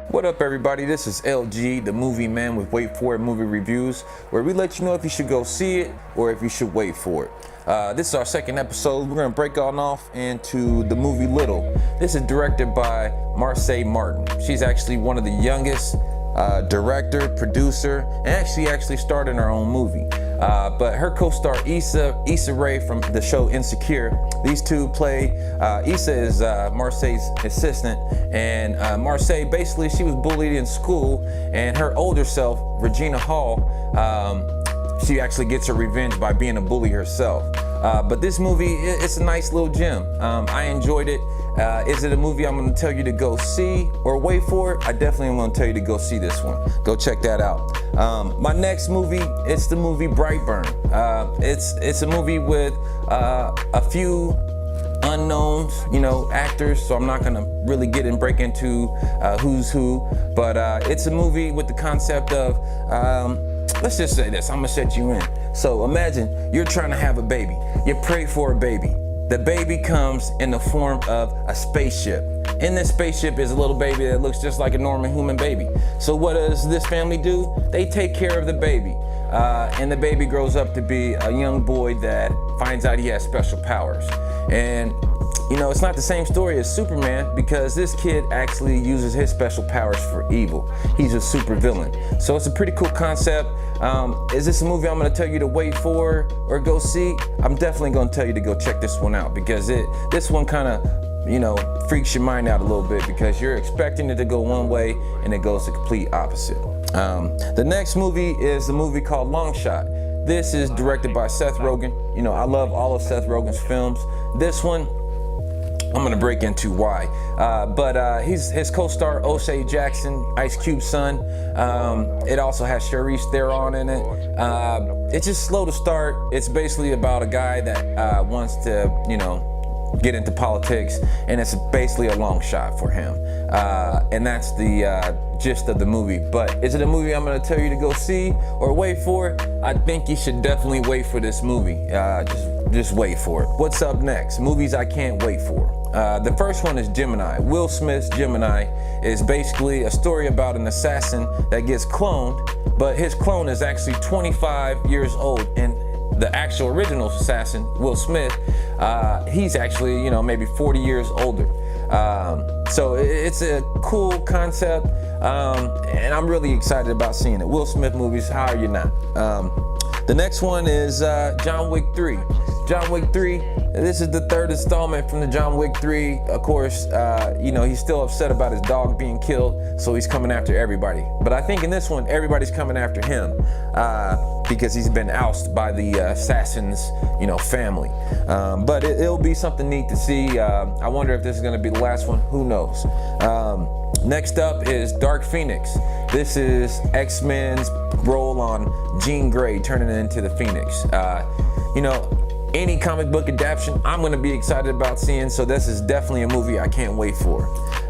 What up, everybody? This is LG, the movie man with Wait For It movie reviews, where we let you know if you should go see it or if you should wait for it. This is our second episode. We're going to break on off into the movie Little. This is directed by Marseille Martin. She's actually one of the youngest director, producer, and actually starred in her own movie. But her co-star Issa Rae from the show Insecure, these two play, Issa is Marseille's assistant, and Marseille, basically she was bullied in school, and her older self, Regina Hall, she actually gets her revenge by being a bully herself. But this movie, it's a nice little gem. I enjoyed it. Is it a movie I'm going to tell you to go see or wait for it? I definitely am going to tell you to go see this one. Go check that out. My next movie, it's the movie BrightBurn. It's a movie with a few unknowns, actors, so I'm not going to really break into who's who, but it's a movie with the concept of, let's just say this, I'm going to set you in. So imagine you're trying to have a baby. You pray for a baby. The baby comes in the form of a spaceship. In this spaceship is a little baby that looks just like a normal human baby. So what does this family do? They take care of the baby. And the baby grows up to be a young boy that finds out he has special powers. And it's not the same story as Superman, because this kid actually uses his special powers for evil. He's a super villain. So it's a pretty cool concept. Is this a movie I'm going to tell you to wait for or go see? I'm definitely going to tell you to go check this one out, because this one kind of, freaks your mind out a little bit, because you're expecting it to go one way and it goes the complete opposite. The next movie is the movie called Long Shot. This is directed by Seth Rogen. I love all of Seth Rogen's films. This one, I'm gonna break into why. But his co-star O'Shea Jackson, Ice Cube's son. It also has Charlize Theron in it. It's just slow to start. It's basically about a guy that wants to, get into politics, and it's basically a long shot for him. And that's the gist of the movie. But is it a movie I'm gonna tell you to go see or wait for? I think you should definitely wait for this movie. Just wait for it. What's up next? Movies I can't wait for. The first one is Gemini. Will Smith's Gemini is basically a story about an assassin that gets cloned, but his clone is actually 25 years old, and the actual original assassin, Will Smith, he's actually, maybe 40 years older. So it's a cool concept, and I'm really excited about seeing it. Will Smith movies, how are you not? The next one is John Wick 3. John Wick 3, this is the third installment from the John Wick 3. Of course, he's still upset about his dog being killed, so he's coming after everybody. But I think in this one, everybody's coming after him because he's been ousted by the assassin's, family. But it'll be something neat to see. I wonder if this is going to be the last one. Who knows? Next up is Dark Phoenix. This is X-Men's role on Jean Grey turning into the Phoenix. Any comic book adaptation I'm going to be excited about seeing, so this is definitely a movie I can't wait for.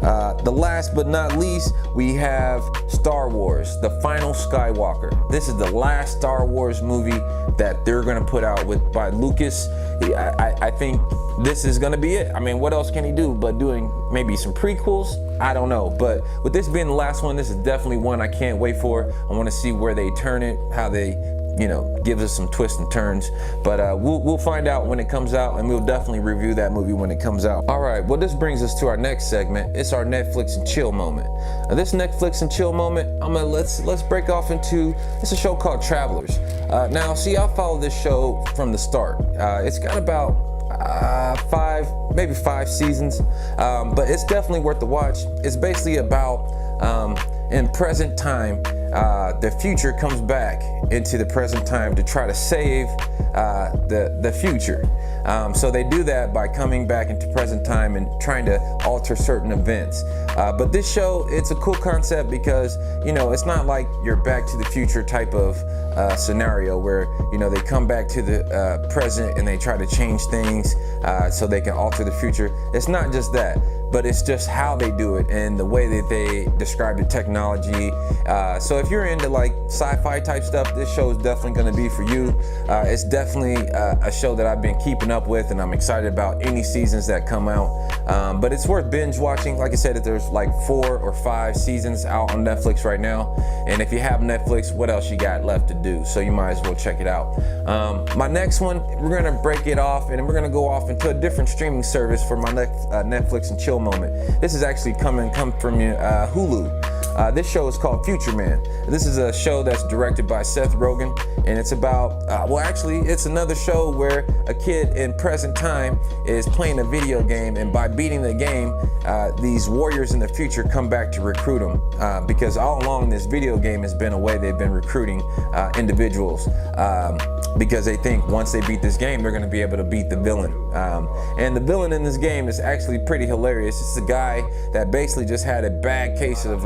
The last but not least, we have Star Wars, The Final Skywalker. This is the last Star Wars movie that they're going to put out by Lucas. I think this is going to be it. I mean, what else can he do but doing maybe some prequels? I don't know. But with this being the last one, this is definitely one I can't wait for. I want to see where they turn it, how they gives us some twists and turns. But we'll find out when it comes out, and we'll definitely review that movie when it comes out. All right, well, this brings us to our next segment. It's our Netflix and chill moment. Now, this Netflix and chill moment, let's break off into, it's a show called Travelers. Now, see, I followed this show from the start. It's got about maybe five seasons, but it's definitely worth the watch. It's basically about in present time, the future comes back into the present time to try to save the future. So they do that by coming back into present time and trying to alter certain events. But this show, it's a cool concept because, it's not like you're Back to the Future type of scenario where, they come back to the present and they try to change things so they can alter the future. It's not just that. but it's just how they do it and the way that they describe the technology. So if you're into like sci-fi type stuff, this show is definitely going to be for you. It's definitely a show that I've been keeping up with, and I'm excited about any seasons that come out. But it's worth binge watching. Like I said, there's like 4 or 5 seasons out on Netflix right now, and if you have Netflix, what else you got left to do? So you might as well check it out. My next one, we're gonna break it off, and we're gonna go off into a different streaming service for my Netflix and chill moment. This is actually come from Hulu. This show is called Future Man. This is a show that's directed by Seth Rogen, and it's about, well, actually, it's another show where a kid in present time is playing a video game, and by beating the game, these warriors in the future come back to recruit him, because all along this video game has been a way they've been recruiting individuals, because they think once they beat this game, they're going to be able to beat the villain. And the villain in this game is actually pretty hilarious. It's a guy that basically just had a bad case of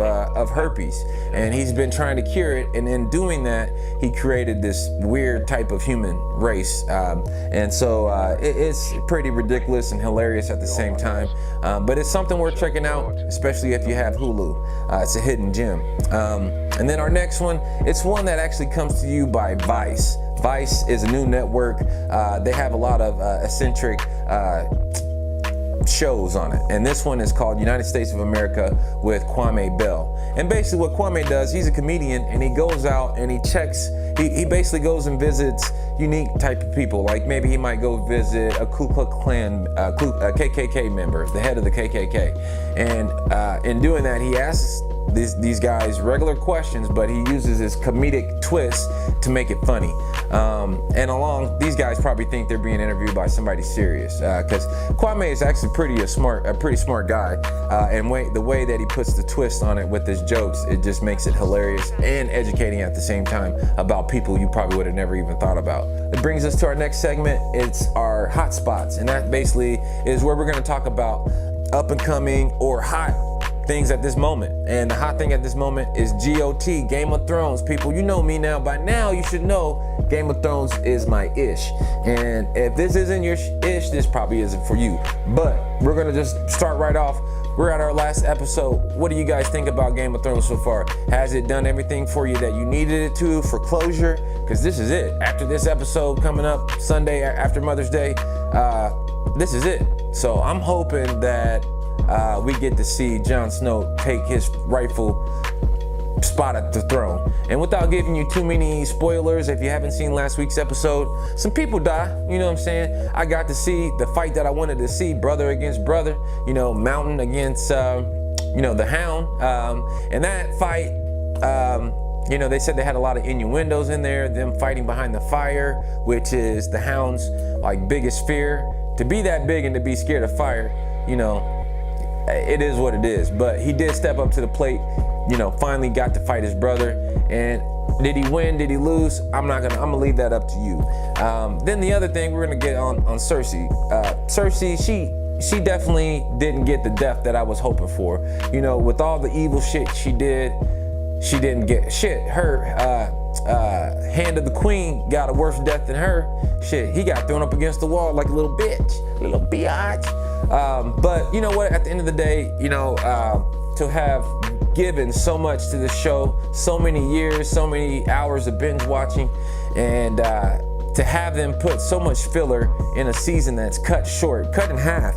herpes, and he's been trying to cure it, and in doing that, he created this weird type of human race. And so it's pretty ridiculous and hilarious at the same time, but it's something worth checking out, especially if you have Hulu. It's a hidden gem. And then our next one, it's one that actually comes to you by Vice. Vice is a new network. They have a lot of eccentric shows on it, and this one is called United States of America with Kwame Bell. And basically what Kwame does, he's a comedian, and he goes out and he checks, he basically goes and visits unique type of people. Like maybe he might go visit a Ku Klux Klan, a KKK member, the head of the KKK, and in doing that, he asks these guys regular questions, but he uses his comedic twist to make it funny. And along, these guys probably think they're being interviewed by somebody serious, because Kwame is actually a pretty smart guy, and the way that he puts the twist on it with his jokes, it just makes it hilarious and educating at the same time about people you probably would have never even thought about. It brings us to our next segment. It's our hot spots, and that basically is where we're going to talk about up and coming or hot things at this moment. And the hot thing at this moment is GOT, Game of Thrones. People, you know me now. By now, you should know Game of Thrones is my ish. And if this isn't your ish, this probably isn't for you. But we're gonna just start right off. We're at our last episode. What do you guys think about Game of Thrones so far? Has it done everything for you that you needed it to for closure? Because this is it. After this episode coming up Sunday after Mother's Day, this is it. So I'm hoping that we get to see Jon Snow take his rightful spot at the throne. And without giving you too many spoilers, if you haven't seen last week's episode, some people die, you know what I'm saying? I got to see the fight that I wanted to see, brother against brother, you know, Mountain against, you know, the Hound. And that fight, you know, they said they had a lot of innuendos in there, them fighting behind the fire, which is the Hound's like biggest fear. To be that big and to be scared of fire, you know, it is what it is. But he did step up to the plate, you know, finally got to fight his brother. And did he win? Did he lose? I'm gonna leave that up to you. Then the other thing, we're gonna get on Cersei. Cersei, she definitely didn't get the death that I was hoping for. You know, with all the evil shit she did, she didn't get shit. Her Hand of the Queen got a worse death than her. Shit, he got thrown up against the wall like a little bitch, little biatch. But you know what? At the end of the day, you know, to have given so much to the show, so many years, so many hours of binge watching, and to have them put so much filler in a season that's cut short, cut in half,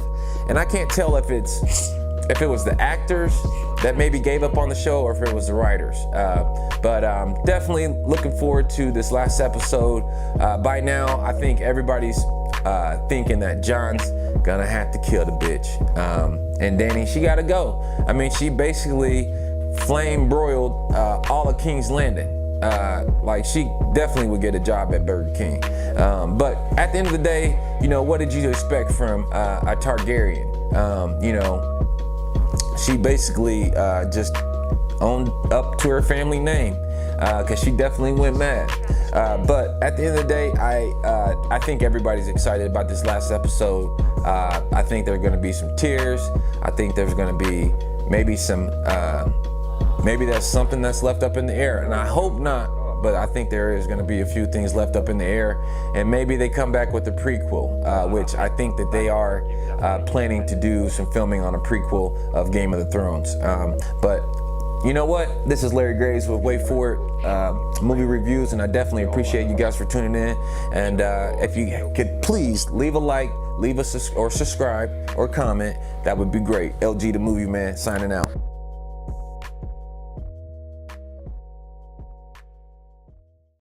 and I can't tell if it was the actors that maybe gave up on the show or if it was the writers. But definitely looking forward to this last episode. By now, I think everybody's thinking that Jon's gonna have to kill the bitch. And Dany, she gotta go. I mean, she basically flame broiled all of King's Landing. Like, she definitely would get a job at Burger King. But at the end of the day, you know, what did you expect from a Targaryen? You know, she basically just owned up to her family name, because she definitely went mad. But at the end of the day, I think everybody's excited about this last episode. I think there are going to be some tears. I think there's going to be maybe some, maybe that's something that's left up in the air, and I hope not, but I think there is going to be a few things left up in the air, and maybe they come back with a prequel, which I think that they are planning to do some filming on a prequel of Game of the Thrones. But you know what? This is Larry Graves with Wait For It movie reviews, and I definitely appreciate you guys for tuning in. And if you could please leave a like, leave us or subscribe or comment, that would be great. LG the Movie Man signing out.